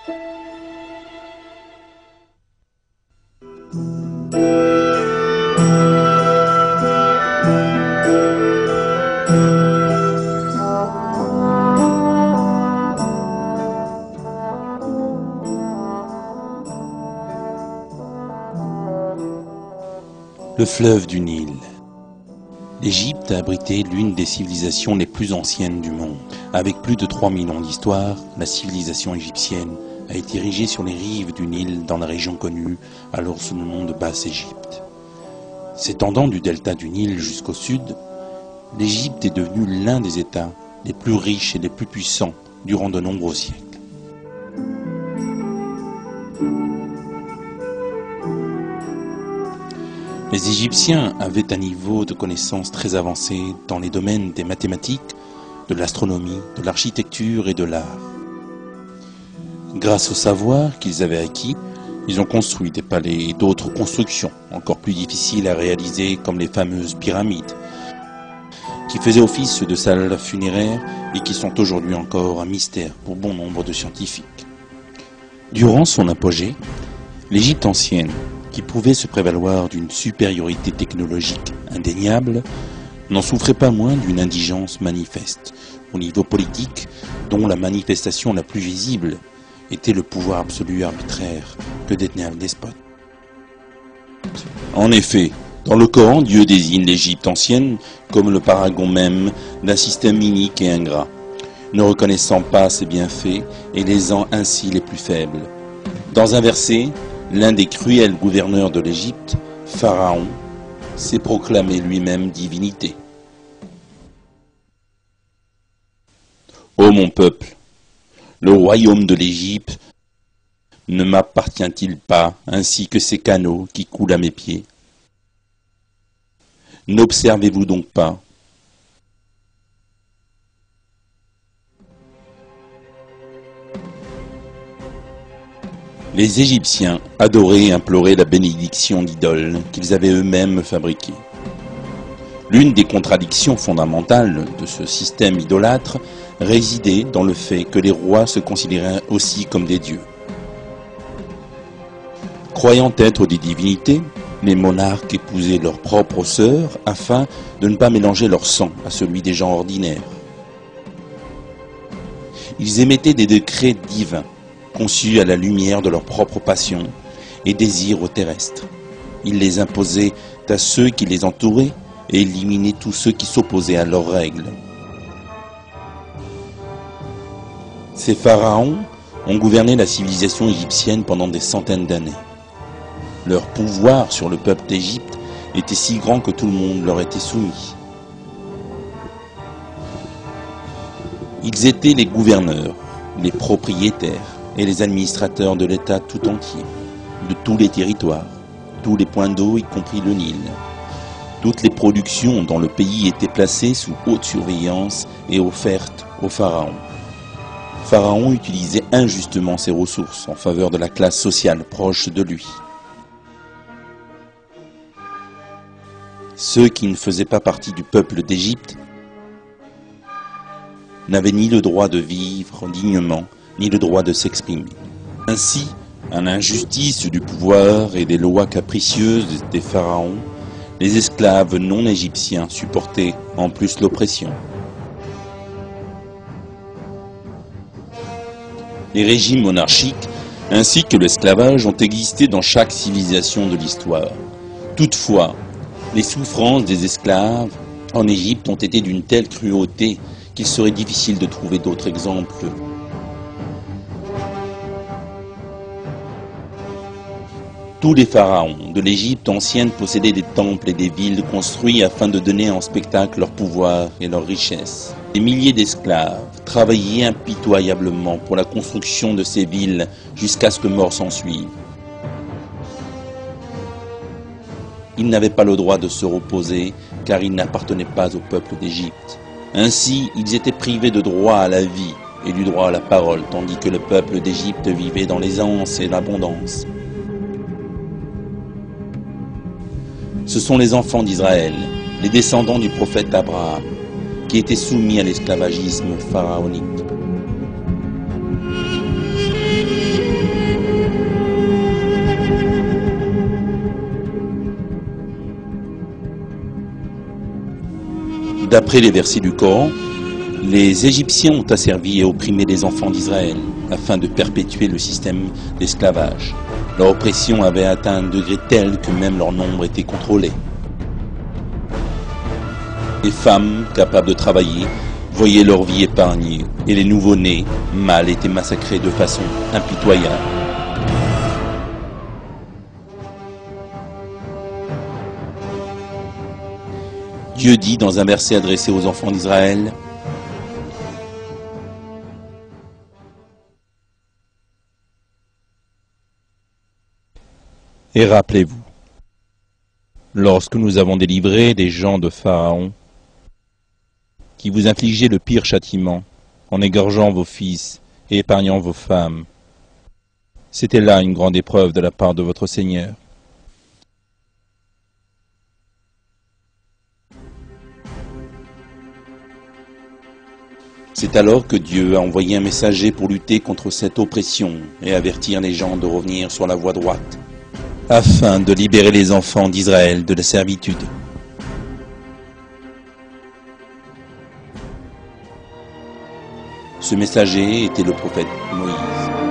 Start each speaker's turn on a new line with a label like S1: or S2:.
S1: Le fleuve du Nil. L'Égypte a abrité l'une des civilisations les plus anciennes du monde. Avec plus de 3 millions d'histoires, la civilisation égyptienne a été érigée sur les rives du Nil dans la région connue alors sous le nom de Basse-Égypte. S'étendant du delta du Nil jusqu'au sud, l'Égypte est devenue l'un des États les plus riches et les plus puissants durant de nombreux siècles. Les Égyptiens avaient un niveau de connaissance très avancé dans les domaines des mathématiques, de l'astronomie, de l'architecture et de l'art. Grâce au savoir qu'ils avaient acquis, ils ont construit des palais et d'autres constructions encore plus difficiles à réaliser comme les fameuses pyramides, qui faisaient office de salles funéraires et qui sont aujourd'hui encore un mystère pour bon nombre de scientifiques. Durant son apogée, l'Égypte ancienne, qui pouvait se prévaloir d'une supériorité technologique indéniable, n'en souffrait pas moins d'une indigence manifeste au niveau politique, dont la manifestation la plus visible était le pouvoir absolu arbitraire que détenait un despote. En effet, dans le Coran, Dieu désigne l'Égypte ancienne comme le paragon même d'un système inique et ingrat, ne reconnaissant pas ses bienfaits et lésant ainsi les plus faibles. Dans un verset, l'un des cruels gouverneurs de l'Égypte, Pharaon, s'est proclamé lui-même divinité. Ô mon peuple, le royaume de l'Égypte ne m'appartient-il pas ainsi que ces canaux qui coulent à mes pieds? N'observez-vous donc pas? Les Égyptiens adoraient et imploraient la bénédiction d'idoles qu'ils avaient eux-mêmes fabriquées. L'une des contradictions fondamentales de ce système idolâtre résidait dans le fait que les rois se considéraient aussi comme des dieux. Croyant être des divinités, les monarques épousaient leurs propres sœurs afin de ne pas mélanger leur sang à celui des gens ordinaires. Ils émettaient des décrets divins, conçus à la lumière de leurs propres passions et désirs terrestres. Ils les imposaient à ceux qui les entouraient et éliminaient tous ceux qui s'opposaient à leurs règles. Ces pharaons ont gouverné la civilisation égyptienne pendant des centaines d'années. Leur pouvoir sur le peuple d'Égypte était si grand que tout le monde leur était soumis. Ils étaient les gouverneurs, les propriétaires et les administrateurs de l'État tout entier, de tous les territoires, tous les points d'eau, y compris le Nil. Toutes les productions dans le pays étaient placées sous haute surveillance et offertes au pharaon. Pharaon utilisait injustement ses ressources en faveur de la classe sociale proche de lui. Ceux qui ne faisaient pas partie du peuple d'Égypte n'avaient ni le droit de vivre dignement, ni le droit de s'exprimer. Ainsi, à l'injustice du pouvoir et des lois capricieuses des pharaons, les esclaves non égyptiens supportaient en plus l'oppression. Les régimes monarchiques ainsi que l'esclavage ont existé dans chaque civilisation de l'histoire. Toutefois, les souffrances des esclaves en Égypte ont été d'une telle cruauté qu'il serait difficile de trouver d'autres exemples. Tous les pharaons de l'Égypte ancienne possédaient des temples et des villes construits afin de donner en spectacle leur pouvoir et leur richesse. Des milliers d'esclaves travaillaient impitoyablement pour la construction de ces villes jusqu'à ce que mort s'ensuive. Ils n'avaient pas le droit de se reposer car ils n'appartenaient pas au peuple d'Égypte. Ainsi, ils étaient privés de droit à la vie et du droit à la parole, tandis que le peuple d'Égypte vivait dans l'aisance et l'abondance. Ce sont les enfants d'Israël, les descendants du prophète Abraham, qui étaient soumis à l'esclavagisme pharaonique. D'après les versets du Coran, les Égyptiens ont asservi et opprimé les enfants d'Israël afin de perpétuer le système d'esclavage. Leur oppression avait atteint un degré tel que même leur nombre était contrôlé. Les femmes capables de travailler voyaient leur vie épargnée et les nouveau-nés mâles étaient massacrés de façon impitoyable. Dieu dit dans un verset adressé aux enfants d'Israël: Et rappelez-vous, lorsque nous avons délivré les gens de Pharaon, qui vous infligeaient le pire châtiment, en égorgeant vos fils et épargnant vos femmes, c'était là une grande épreuve de la part de votre Seigneur. C'est alors que Dieu a envoyé un messager pour lutter contre cette oppression et avertir les gens de revenir sur la voie droite, afin de libérer les enfants d'Israël de la servitude. Ce messager était le prophète Moïse.